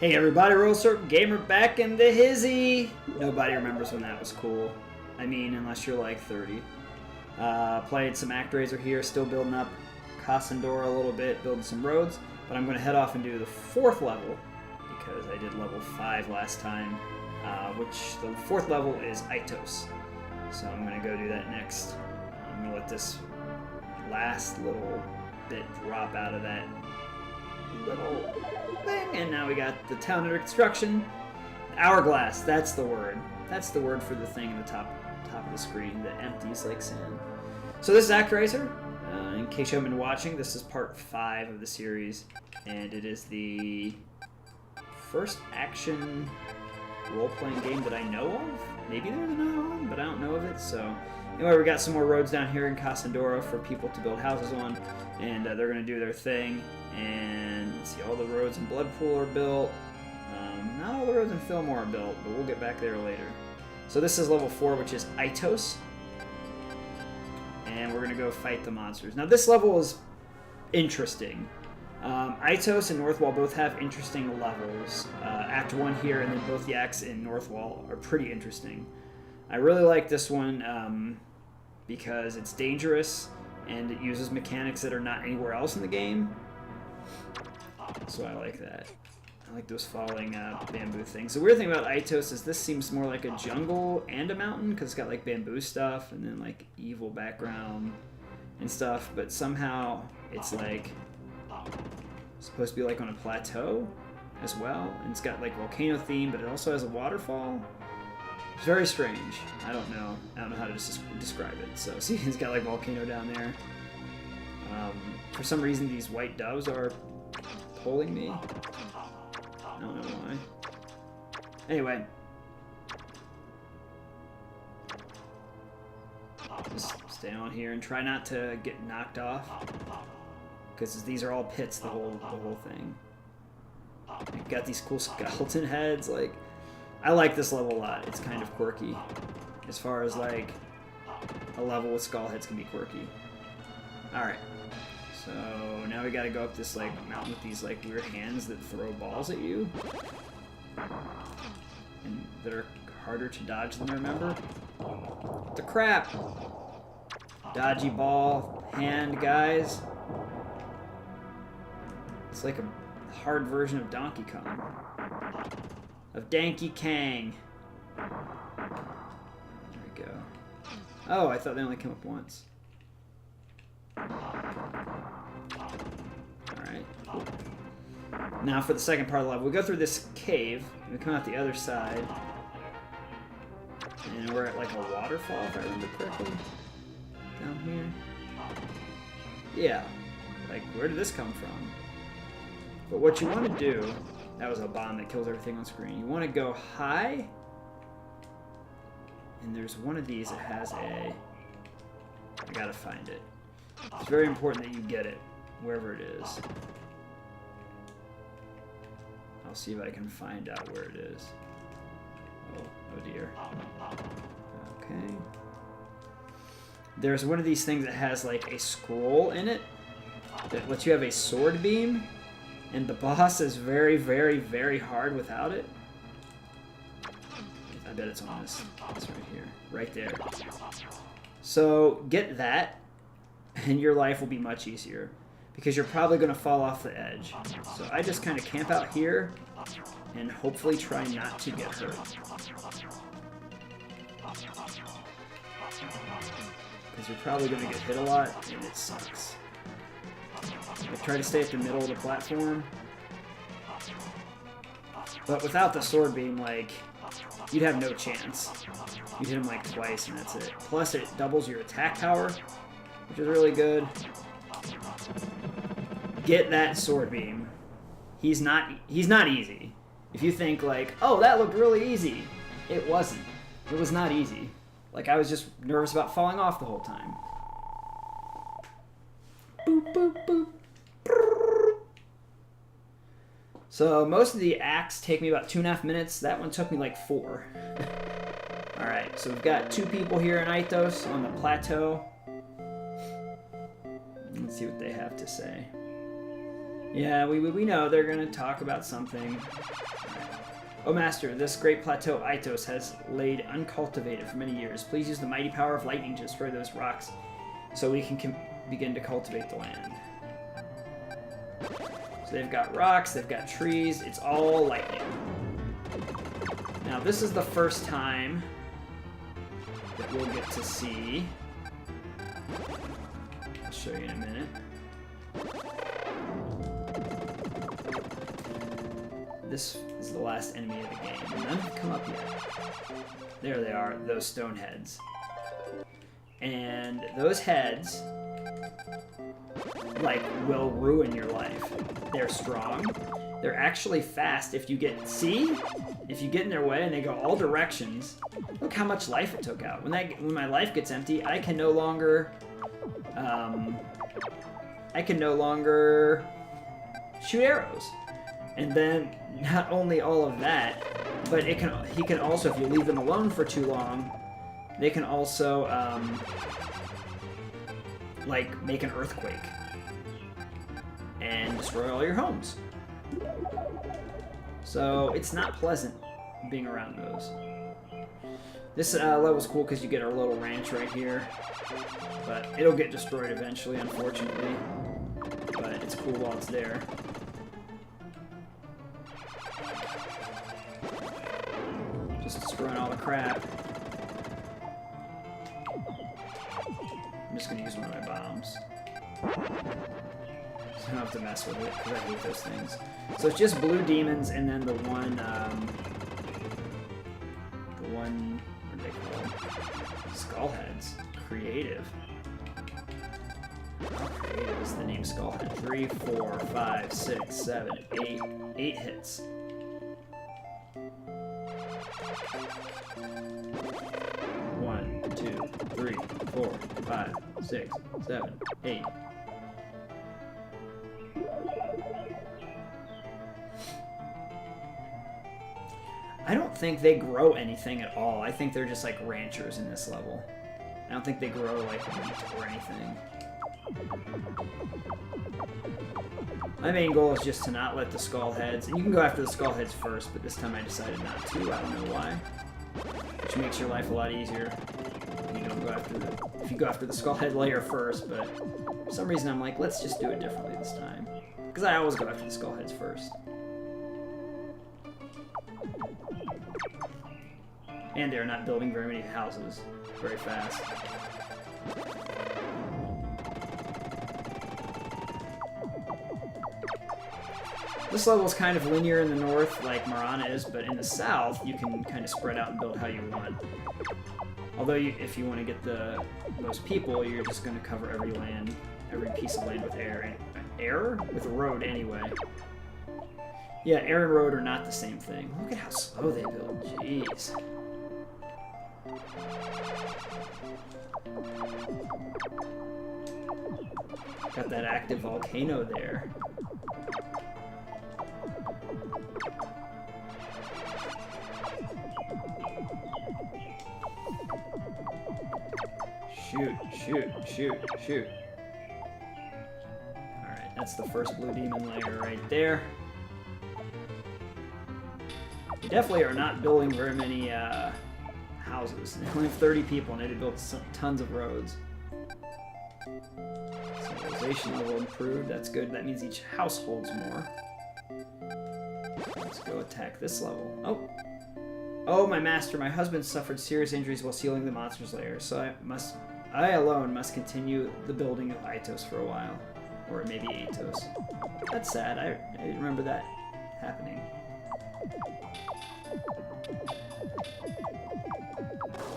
Hey everybody, Roll Circle Gamer back in the hizzy! Nobody remembers when that was cool. I mean, unless you're like 30. Played some ActRaiser here, still building up Cassandora a little bit, building some roads. But I'm going to head off and do the 4th level, because I did level 5 last time, which the 4th level is Aitos. So I'm going to go do that next. I'm going to let this last little bit drop out of that little thing, and now we got the town under construction. Hourglass, that's the word. That's the word for the thing in the top of the screen that empties like sand. So this is ActRaiser. In case you haven't been watching, this is part 5 of the series, and it is the first action role-playing game that I know of. Maybe there's another one, but I don't know of it. So anyway, we got some more roads down here in Cassandora for people to build houses on, and they're going to do their thing. And let's see, all the roads in Bloodpool are built. Not all the roads in Fillmore are built, but we'll get back there later. So this is level 4, which is Aitos. And we're going to go fight the monsters. Now this level is interesting. Aitos and Northwall both have interesting levels. Act 1 here and then both the acts in Northwall are pretty interesting. I really like this one because it's dangerous and it uses mechanics that are not anywhere else in the game. So I like that. I like those falling bamboo things. The weird thing about Aitos is this seems more like a jungle and a mountain because it's got like bamboo stuff and then like evil background and stuff, but somehow it's like supposed to be like on a plateau as well, and it's got like volcano theme, but it also has a waterfall. It's very strange. I don't know how to describe it. So see, it's got like volcano down there. For some reason these white doves are pulling me. I don't know why. Anyway. Just stay on here and try not to get knocked off. Because these are all pits, the whole thing. You've got these cool skeleton heads. Like, I like this level a lot. It's kind of quirky. As far as like a level with skull heads can be quirky. Alright. So now we gotta go up this like mountain with these like weird hands that throw balls at you. And that are harder to dodge than I remember. What the crap? Dodgy ball hand, guys. It's like a hard version of Donkey Kong. Of Danky Kang. There we go. Oh, I thought they only came up once. Alright. Now for the second part of the level, we go through this cave, and we come out the other side. And we're at like a waterfall, if I remember correctly. Down here. Yeah. Like, where did this come from? But what you want to do, that was a bomb that kills everything on screen. You want to go high, and there's one of these that has a, I gotta find it. It's very important that you get it, wherever it is. I'll see if I can find out where it is. Oh dear. Okay. There's one of these things that has like a scroll in it that lets you have a sword beam. And the boss is very, very, very hard without it. I bet it's on this right here. Right there. So, get that, and your life will be much easier. Because you're probably going to fall off the edge. So I just kind of camp out here, and hopefully try not to get hurt. Because you're probably going to get hit a lot, and it sucks. Try to stay at the middle of the platform. But without the sword beam, like, you'd have no chance. You'd hit him like twice and that's it. Plus it doubles your attack power, which is really good. Get that sword beam. He's not easy. If you think like, oh, that looked really easy. It wasn't. It was not easy. Like, I was just nervous about falling off the whole time. Boop, boop, boop. So most of the acts take me about 2.5 minutes. That one took me like 4. Alright, so we've got 2 people here in Aitos on the Plateau. Let's see what they have to say. Yeah, we know they're gonna talk about something. Oh, Master, this great plateau Aitos has laid uncultivated for many years. Please use the mighty power of lightning to destroy those rocks so we can begin to cultivate the land. So they've got rocks, they've got trees, it's all lightning. Now, this is the first time that we'll get to see. I'll show you in a minute. This is the last enemy of the game. None have come up yet. There they are, those stone heads. And those heads, like, will ruin your life. They're strong. They're actually fast if you get... See? If you get in their way and they go all directions, look how much life it took out. When my life gets empty, I can no longer... shoot arrows. And then, not only all of that, but he can also, if you leave them alone for too long, they can also, like, make an earthquake and destroy all your homes. So, it's not pleasant being around those. This level's cool because you get our little ranch right here, but it'll get destroyed eventually, unfortunately. But it's cool while it's there. Just destroying all the crap. I'm just gonna use one of my bombs. So I don't have to mess with it, because I hate those things. So it's just blue demons and then the one, what are they called? Skullheads. Creative. How creative is the name Skullhead? 3, 4, 5, 6, 7, 8. 8 hits. One, 2, 3, 4, 5, 6, 7, 8. I don't think they grow anything at all. I think they're just like ranchers in this level. I don't think they grow like wheat or anything. My main goal is just to not let the skull heads, and you can go after the skull heads first, but this time I decided not to. I don't know why. Which makes your life a lot easier. If you go after the skull head layer first, but for some reason I'm like, let's just do it differently this time. Because I always go after the skull heads first. And they're not building very many houses very fast. This level is kind of linear in the north, like Marana is, but in the south, you can kind of spread out and build how you want. Although, if you want to get the most people, you're just going to cover every piece of land with air. Air? With a road, anyway. Yeah, air and road are not the same thing. Look at how slow they build. Jeez. Got that active volcano there. Shoot, shoot, shoot, shoot. Alright, that's the first blue demon layer right there. They definitely are not building very many houses. They only have 30 people and they built tons of roads. Civilization level improved, that's good. That means each house holds more. Let's go attack this level. Oh! Oh, my master, my husband suffered serious injuries while sealing the monster's lair, so I alone must continue the building of Aitos for a while. Or maybe Aitos. That's sad, I didn't remember that happening.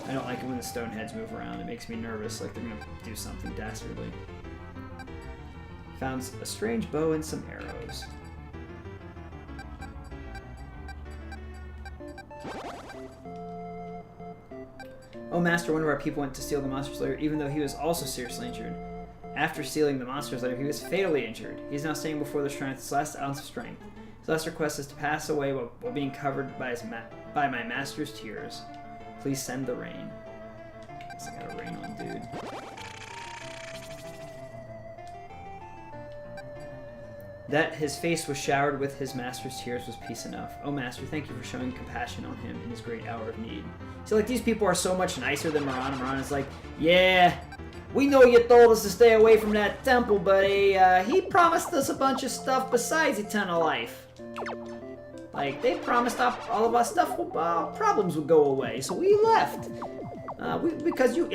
I don't like it when the stone heads move around. It makes me nervous, like they're gonna do something dastardly. Found a strange bow and some arrows. Oh, master, one of our people went to steal the monster's lair, even though he was also seriously injured. After stealing the monster's lair, he was fatally injured. He is now staying before the shrine with his last ounce of strength. His last request is to pass away while being covered by my master's tears. Please send the rain. Guess I got a rain on, dude. That his face was showered with his master's tears was peace enough. Oh, master, thank you for showing compassion on him in his great hour of need. So, like, these people are so much nicer than Moran. And Moran is like, yeah, we know you told us to stay away from that temple, but he promised us a bunch of stuff besides eternal life. Like, they promised all of our stuff, problems would go away, so we left. Because you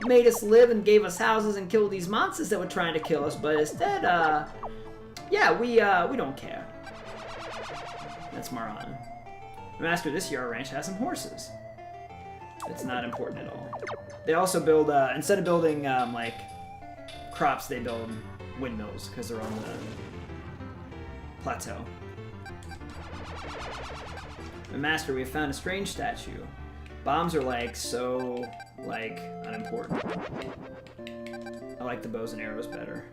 made us live and gave us houses and killed these monsters that were trying to kill us, but instead, yeah, we don't care. That's Maran. Master, this year our ranch has some horses. It's not important at all. They also build, instead of building, like, crops, they build windmills, because they're on the plateau. Master, we have found a strange statue. Bombs are, like, so, like, unimportant. I like the bows and arrows better.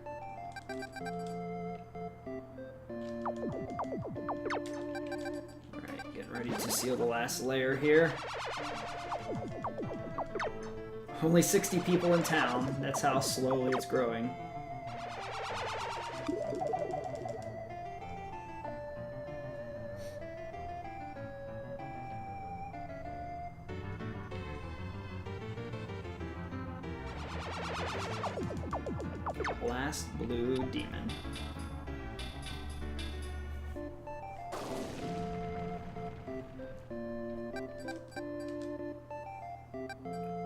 Alright, getting ready to seal the last layer here. Only 60 people in town. That's how slowly it's growing. Last blue demon.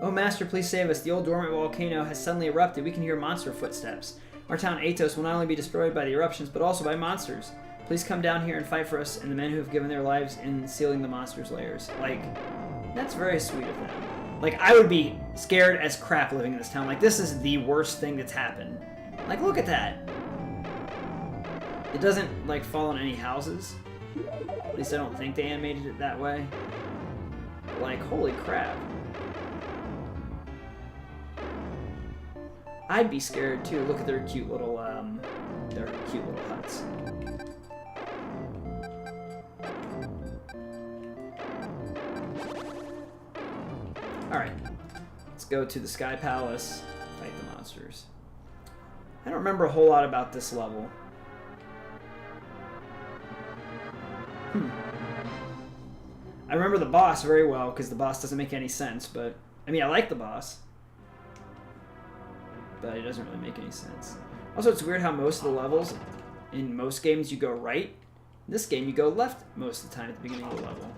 Oh, Master, please save us. The old dormant volcano has suddenly erupted. We can hear monster footsteps. Our town, Aitos, will not only be destroyed by the eruptions, but also by monsters. Please come down here and fight for us and the men who have given their lives in sealing the monsters' lairs. Like, that's very sweet of them. Like, I would be scared as crap living in this town. Like, this is the worst thing that's happened. Like, look at that. It doesn't, like, fall on any houses. At least I don't think they animated it that way. But, like, holy crap. I'd be scared, too. Look at their cute little huts. Alright. Let's go to the Sky Palace, fight the monsters. I don't remember a whole lot about this level. I remember the boss very well, because the boss doesn't make any sense, but... I mean, I like the boss. But it doesn't really make any sense. Also, it's weird how most of the levels, in most games, you go right. In this game, you go left most of the time at the beginning of the level.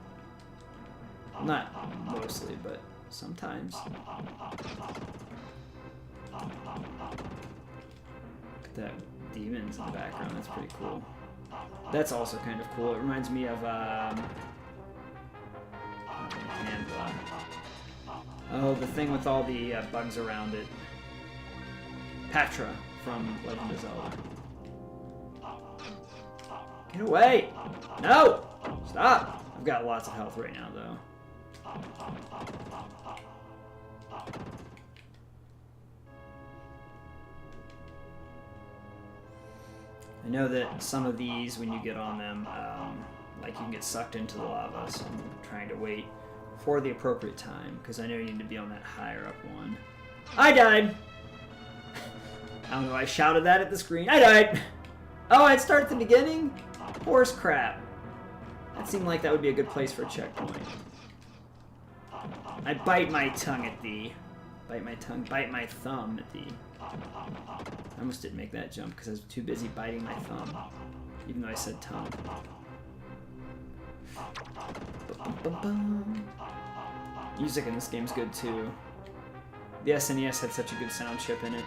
Not mostly, but sometimes. Look at that demons in the background, that's pretty cool. That's also kind of cool. It reminds me of, oh, the thing with all the bugs around it. Patra from Legend of Zelda. Get away! No! Stop! I've got lots of health right now, though. I know that some of these, when you get on them, like you can get sucked into the lava, so I'm trying to wait for the appropriate time, because I know you need to be on that higher up one. I died! I don't know, I shouted that at the screen. I died! Oh, I'd start at the beginning? Horse crap. That seemed like that would be a good place for a checkpoint. I bite my tongue at thee. Bite my thumb at thee. I almost didn't make that jump because I was too busy biting my thumb. Even though I said tongue. Music in this game's good too. The SNES had such a good sound chip in it.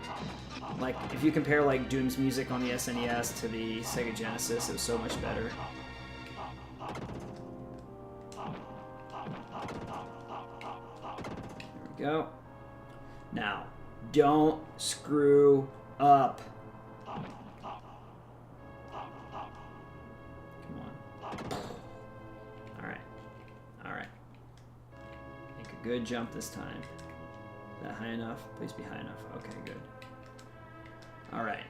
Like, if you compare like Doom's music on the SNES to the Sega Genesis, it was so much better. There we go. Now, don't screw up. Come on. Alright. Alright. Make a good jump this time. Is that high enough? Please be high enough. Okay, good. Alright.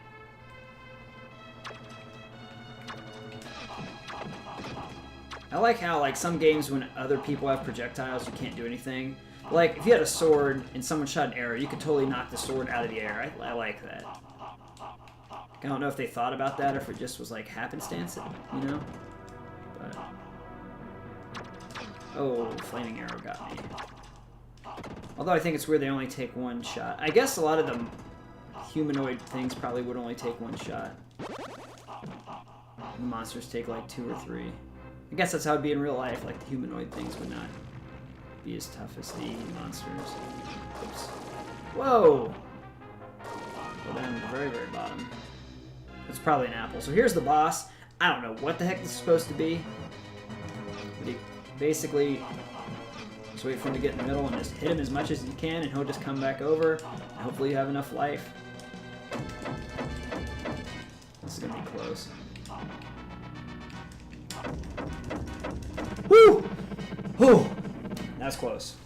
I like how, like, some games when other people have projectiles, you can't do anything. Like, if you had a sword and someone shot an arrow, you could totally knock the sword out of the air. I like that. I don't know if they thought about that or if it just was like happenstance, you know? But... Oh, flaming arrow got me. Although I think it's weird they only take one shot. I guess a lot of the humanoid things probably would only take one shot. The monsters take like 2 or 3. I guess that's how it'd be in real life. Like the humanoid things would not be as tough as the monsters. Oops. Whoa! Go down to the very, very bottom. It's probably an apple. So here's the boss. I don't know what the heck this is supposed to be. But basically, just wait for him to get in the middle and just hit him as much as you can, and he'll just come back over. And hopefully you have enough life. This is going to be close. Woo! Whew! That's close.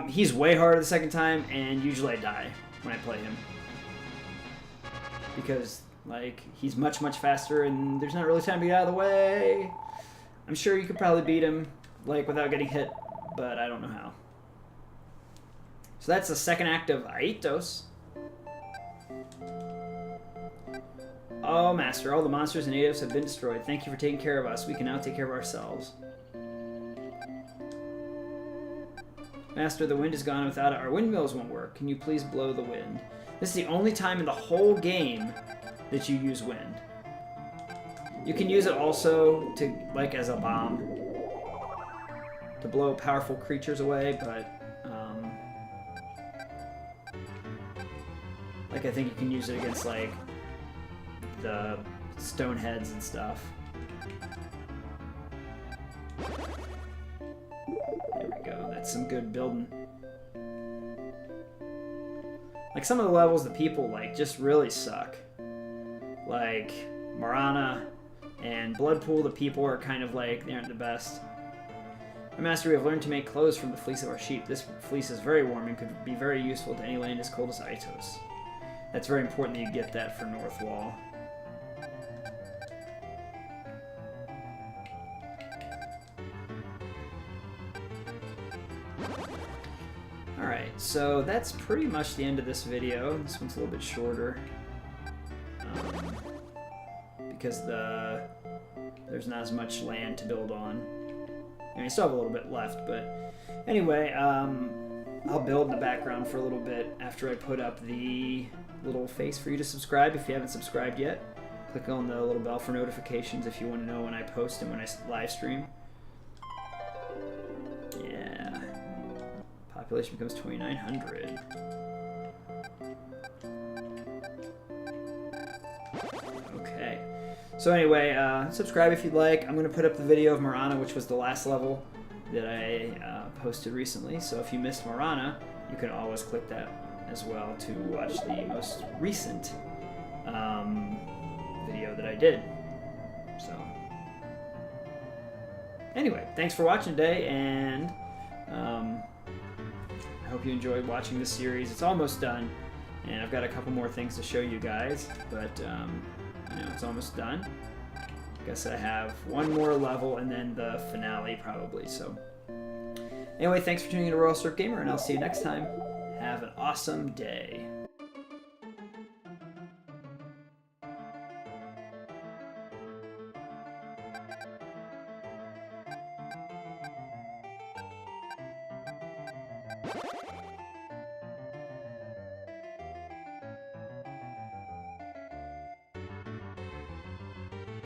He's way harder the second time, and usually I die when I play him. Because, like, he's much, much faster, and there's not really time to get out of the way. I'm sure you could probably beat him, like, without getting hit, but I don't know how. So that's the second act of Aitos. Oh, Master, all the monsters and Aitos have been destroyed. Thank you for taking care of us. We can now take care of ourselves. Master, the wind is gone. Without it, our windmills won't work. Can you please blow the wind? This is the only time in the whole game that you use wind. You can use it also to, like, as a bomb to blow powerful creatures away, but like I think you can use it against like the stone heads and stuff. There we go. That's some good building. Like some of the levels, the people like just really suck. Like Marana and Bloodpool, the people are kind of like they aren't the best. Master, we have learned to make clothes from the fleece of our sheep. This fleece is very warm and could be very useful to any land as cold as Aitos. That's very important that you get that for North Wall. Alright, so that's pretty much the end of this video. This one's a little bit shorter. Because there's not as much land to build on. I mean, I still have a little bit left, but anyway, I'll build in the background for a little bit after I put up the little face for you to subscribe if you haven't subscribed yet. Click on the little bell for notifications if you want to know when I post and when I live stream. Yeah. Population becomes 2,900. Okay. So anyway, subscribe if you'd like. I'm going to put up the video of Marana, which was the last level that I posted recently. So if you missed Marana, you can always click that as well to watch the most recent video that I did. So anyway, thanks for watching today, and I hope you enjoyed watching this series. It's almost done, and I've got a couple more things to show you guys, but you know, it's almost done. I guess I have one more level and then the finale probably. So anyway, thanks for tuning in to Royal Surf Gamer, and I'll see you next time. Have an awesome day.